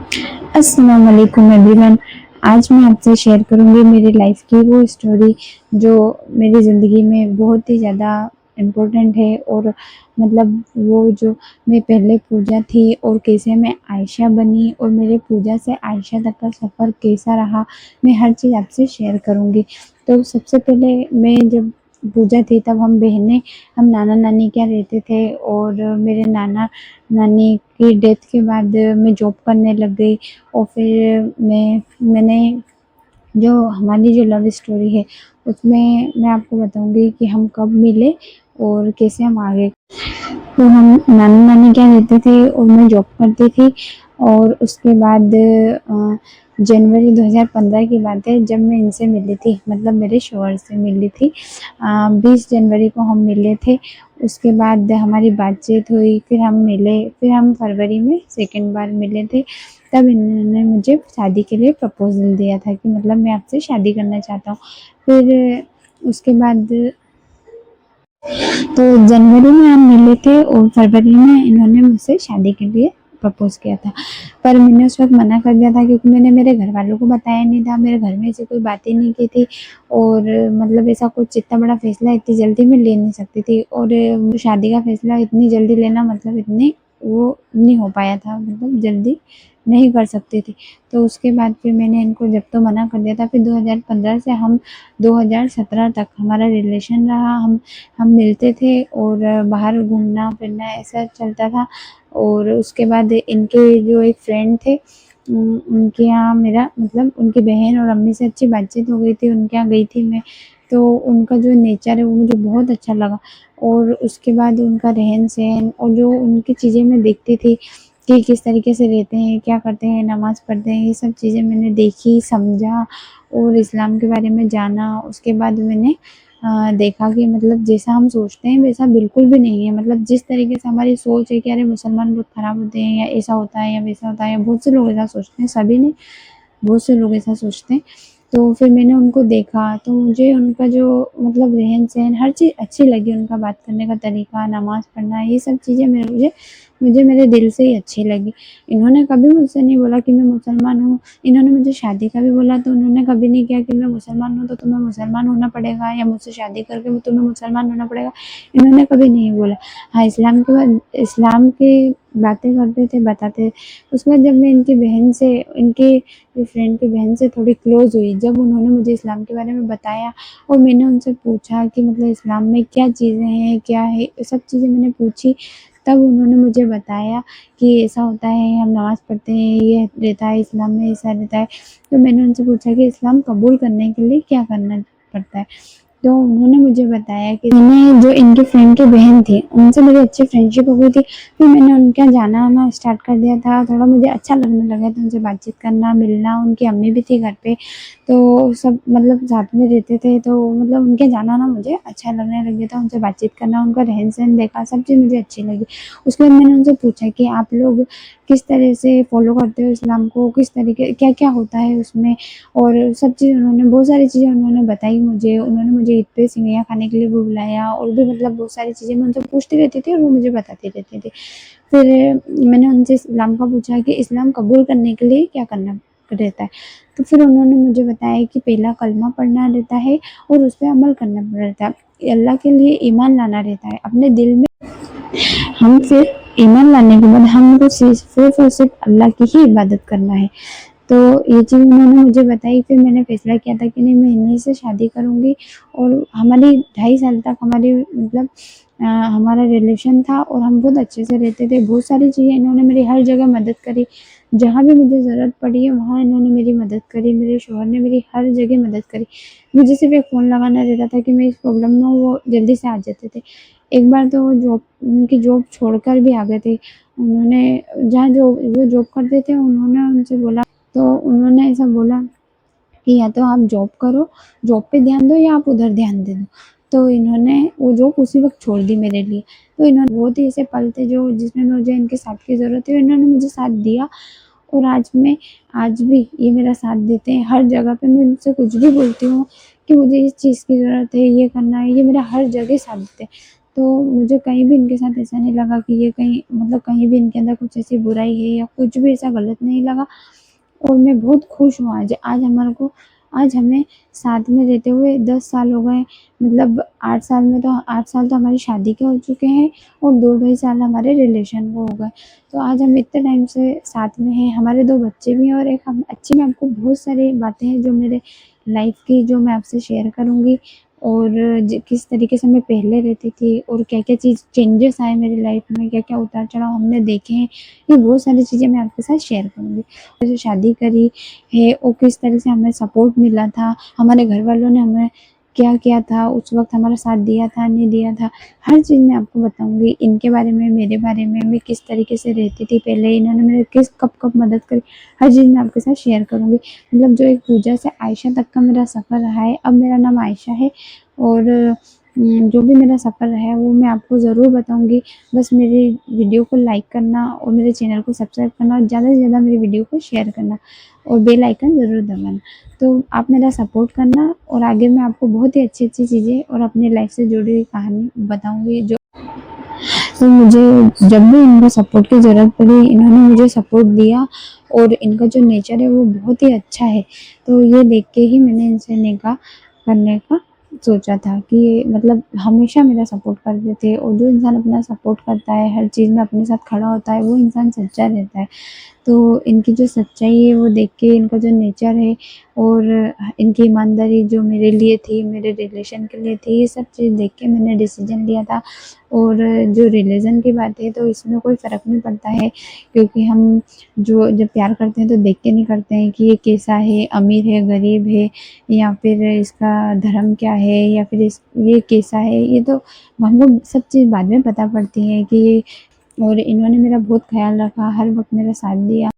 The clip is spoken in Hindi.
अस्सलाम वालेकुम एवरीवन। आज मैं आपसे शेयर करूँगी मेरी लाइफ की वो स्टोरी जो मेरी ज़िंदगी में बहुत ही ज़्यादा इम्पोर्टेंट है। और मतलब वो जो मैं पहले पूजा थी और कैसे मैं आयशा बनी और मेरे पूजा से आयशा तक का सफ़र कैसा रहा, मैं हर चीज़ आपसे शेयर करूँगी। तो सबसे पहले मैं जब पूजा थी तब हम नाना नानी के यहाँ रहते थे, और मेरे नाना नानी की डेथ के बाद मैं जॉब करने लग गई। और फिर मैंने जो हमारी जो लव स्टोरी है उसमें मैं आपको बताऊंगी कि हम कब मिले और कैसे हम आगे। तो हम नाना नानी के यहाँ रहते थे और मैं जॉब करती थी। और उसके बाद जनवरी 2015 की बात है जब मैं इनसे मिली थी, मतलब मेरे शौहर से मिली थी। 20 जनवरी को हम मिले थे। उसके बाद हमारी बातचीत हुई, फिर हम मिले, फिर हम फरवरी में सेकंड बार मिले थे। तब इन्होंने मुझे शादी के लिए प्रपोजल दिया था कि मतलब मैं आपसे शादी करना चाहता हूँ। फिर उसके बाद तो जनवरी में हम मिले थे और फरवरी में इन्होंने मुझसे शादी के लिए प्रपोज किया था। पर मैंने उस वक्त मना कर दिया था क्योंकि मैंने मेरे घर वालों को बताया नहीं था, मेरे घर में ऐसी कोई बात ही नहीं की थी। और मतलब ऐसा कुछ इतना बड़ा फैसला इतनी जल्दी मैं ले नहीं सकती थी, और शादी का फैसला इतनी जल्दी लेना मतलब इतनी वो नहीं हो पाया था, मतलब जल्दी नहीं कर सकती थी। तो उसके बाद फिर मैंने इनको जब तो मना कर दिया था। फिर 2015 से हम 2017 तक हमारा रिलेशन रहा। हम मिलते थे और बाहर घूमना फिरना ऐसा चलता था। और उसके बाद इनके जो एक फ्रेंड थे, उनके यहाँ मेरा मतलब उनकी बहन और अम्मी से अच्छी बातचीत हो गई थी, उनके यहाँ गई थी मैं। तो उनका जो नेचर है वो मुझे बहुत अच्छा लगा। और उसके बाद उनका रहन सहन और जो उनकी चीज़ें मैं देखती थी कि किस तरीके से रहते हैं, क्या करते हैं, नमाज पढ़ते हैं, ये सब चीज़ें मैंने देखी, समझा और इस्लाम के बारे में जाना। उसके बाद मैंने देखा कि मतलब जैसा हम सोचते हैं वैसा बिल्कुल भी नहीं है। मतलब जिस तरीके से हमारी सोच है कि अरे मुसलमान बहुत ख़राब होते हैं या ऐसा होता है या वैसा होता है, या बहुत से लोग ऐसा सोचते हैं, सभी नहीं, बहुत से लोग ऐसा सोचते हैं। तो फिर मैंने उनको देखा तो मुझे उनका जो मतलब रहन-सहन हर चीज़ अच्छी लगी, उनका बात करने का तरीका, नमाज़ पढ़ना, ये सब चीज़ें मुझे मुझे मेरे दिल से ही अच्छी लगी। इन्होंने कभी मुझसे नहीं बोला कि मैं मुसलमान हूँ। इन्होंने मुझे शादी का भी बोला तो उन्होंने कभी नहीं किया कि मैं मुसलमान हूँ तो तुम्हें मुसलमान होना पड़ेगा या मुझसे शादी करके तुम्हें मुसलमान होना पड़ेगा। इन्होंने कभी नहीं बोला। हाँ, इस्लाम की बातें करते थे, बताते थे। उसके बाद जब मैं इनकी बहन से, इनकी फ्रेंड की बहन से थोड़ी क्लोज़ हुई, जब उन्होंने मुझे इस्लाम के बारे में बताया और मैंने उनसे पूछा कि मतलब इस्लाम में क्या चीज़ें हैं, क्या है, ये सब चीज़ें मैंने पूछी। तब उन्होंने मुझे बताया कि ऐसा होता है, हम नमाज़ पढ़ते हैं, ये रहता है इस्लाम में, ऐसा रहता है। तो मैंने उनसे पूछा कि इस्लाम कबूल करने के लिए क्या करना पड़ता है? तो उन्होंने मुझे बताया कि मैंने जो इनकी फ्रेंड की बहन थी, उनसे मेरी अच्छी फ्रेंडशिप हो गई थी। फिर मैंने उनके यहाँ जाना-आना स्टार्ट कर दिया था, थोड़ा मुझे अच्छा लगने लगा था उनसे बातचीत करना, मिलना। उनकी अम्मी भी थी घर पे, तो सब मतलब साथ में रहते थे, तो मतलब उनके जाना-आना मुझे अच्छा लगने लग गया था, उनसे बातचीत करना, उनका रहन-सहन देखा, सब चीज़ मुझे अच्छी लगी। उसके बाद मैंने उनसे पूछा कि आप लोग किस तरह से फ़ॉलो करते हो इस्लाम को, किस तरीके क्या-क्या होता है उसमें, और सब चीज़ उन्होंने बहुत सारी चीज़ें उन्होंने बताई मुझे। उन्होंने मुझे ईद पे सेवइयाँ खाने के लिए भी बुलाया और भी मतलब बहुत सारी चीज़ें मैं उनसे पूछती रहती थी और वो मुझे बताती रहती थी। फिर मैंने उनसे इस्लाम का पूछा कि इस्लाम कबूल करने के लिए क्या करना रहता है? तो फिर उन्होंने मुझे बताया कि पहला कलमा पढ़ना रहता है और उस पे अमल करना रहता है। अल्लाह के लिए ईमान लाना रहता है। अपने दिल में हम फिर ईमान लाने के बाद हमको सिर्फ़ और सिर्फ़ अल्लाह की ही इबादत करना है। तो ये चीज़ उन्होंने मुझे बताई। फिर मैंने फ़ैसला किया था कि नहीं, मैं इन्हीं से शादी करूँगी। और हमारी 2.5 साल तक हमारी मतलब हमारा रिलेशन था और हम बहुत अच्छे से रहते थे। बहुत सारी चीज़ें इन्होंने मेरी हर जगह मदद करी। जहाँ भी मुझे ज़रूरत पड़ी है वहाँ इन्होंने मेरी मदद करी। मेरे शौहर ने मेरी हर जगह मदद करी। मुझे सिर्फ़ एक फ़ोन लगाना रहता था कि मैं इस प्रॉब्लम में हूँ, वो जल्दी से आ जाते थे। एक बार तो वो उनकी जॉब छोड़कर भी आ गए थे। उन्होंने जहाँ जो वो जॉब करते थे उन्होंने उनसे बोला, तो उन्होंने ऐसा बोला कि या तो आप जॉब करो, जॉब पे ध्यान दो या आप उधर ध्यान दे दो। तो इन्होंने वो जॉब उसी वक़्त छोड़ दी मेरे लिए। तो इन्होंने बहुत ही ऐसे पल थे जो जिसमें मुझे इनके साथ की ज़रूरत थी, इन्होंने मुझे साथ दिया। और आज भी ये मेरा साथ देते हैं। हर जगह पे मैं उनसे कुछ भी बोलती हूँ कि मुझे इस चीज़ की ज़रूरत है, ये करना है, ये मेरा हर जगह साथ देते हैं। तो मुझे कहीं भी इनके साथ ऐसा नहीं लगा कि ये कहीं मतलब कहीं भी इनके अंदर कुछ ऐसी बुराई है या कुछ भी ऐसा गलत नहीं लगा। और मैं बहुत खुश हूँ आज। आज हमें साथ में रहते हुए 10 साल हो गए। मतलब 8 साल तो हमारी शादी के हो चुके हैं और 2 ढाई साल हमारे रिलेशन को हो गए। तो आज हम इतने टाइम से साथ में हैं, हमारे 2 बच्चे भी हैं और एक हम अच्छी मैं आपको बहुत सारी बातें हैं जो मेरे लाइफ़ की जो मैं आपसे शेयर करूँगी और किस तरीके से मैं पहले रहती थी और क्या-क्या चीज़ चेंजेस आए मेरी लाइफ़ में, क्या-क्या उतार-चढ़ाव हमने देखे हैं, ये बहुत सारी चीज़ें मैं आपके साथ शेयर करूँगी। जैसे शादी करी है और किस तरह से हमें सपोर्ट मिला था, हमारे घर वालों ने हमें क्या किया था, उस वक़्त हमारा साथ दिया था, नहीं दिया था, हर चीज़ मैं आपको बताऊँगी। इनके बारे में, मेरे बारे में, मैं किस तरीके से रहती थी पहले, इन्होंने मेरी कब-कब मदद करी, हर चीज़ मैं आपके साथ शेयर करूँगी। मतलब जो एक पूजा से आयशा तक का मेरा सफ़र रहा है, अब मेरा नाम आयशा है और जो भी मेरा सफ़र रहा है वो मैं आपको ज़रूर बताऊँगी। बस मेरी वीडियो को लाइक करना और मेरे चैनल को सब्सक्राइब करना और ज़्यादा से ज़्यादा मेरी वीडियो को शेयर करना और बेल आइकन ज़रूर दबाना। तो आप मेरा सपोर्ट करना और आगे मैं आपको बहुत ही अच्छी-अच्छी चीज़ें और अपनी लाइफ़ से जुड़ी हुई कहानी बताऊँगी जो तो मुझे जब भी इनका सपोर्ट की ज़रूरत पड़ी, इन्होंने मुझे सपोर्ट दिया और इनका जो नेचर है वो बहुत ही अच्छा है। तो ये देख के ही मैंने इनसे निकाह करने का सोचा था कि ये मतलब हमेशा मेरा सपोर्ट करते थे और जो इंसान अपना सपोर्ट करता है, हर चीज़ में अपने साथ खड़ा होता है, वो इंसान सच्चा रहता है। तो इनकी जो सच्चाई है वो देख के इनका जो नेचर है और इनकी ईमानदारी जो मेरे लिए थी, मेरे रिलेशन के लिए थी, ये सब चीज़ देख के मैंने डिसीज़न लिया था। और जो रिलीजन की बात है तो इसमें कोई फ़र्क नहीं पड़ता है क्योंकि हम जो जब प्यार करते हैं तो देख के नहीं करते हैं कि ये कैसा है, अमीर है, गरीब है या फिर इसका धर्म क्या है या फिर ये कैसा है, ये तो हमको सब चीज़ बाद में पता पड़ती है कि ये और इन्होंने मेरा बहुत ख़्याल रखा, हर वक़्त मेरा साथ दिया।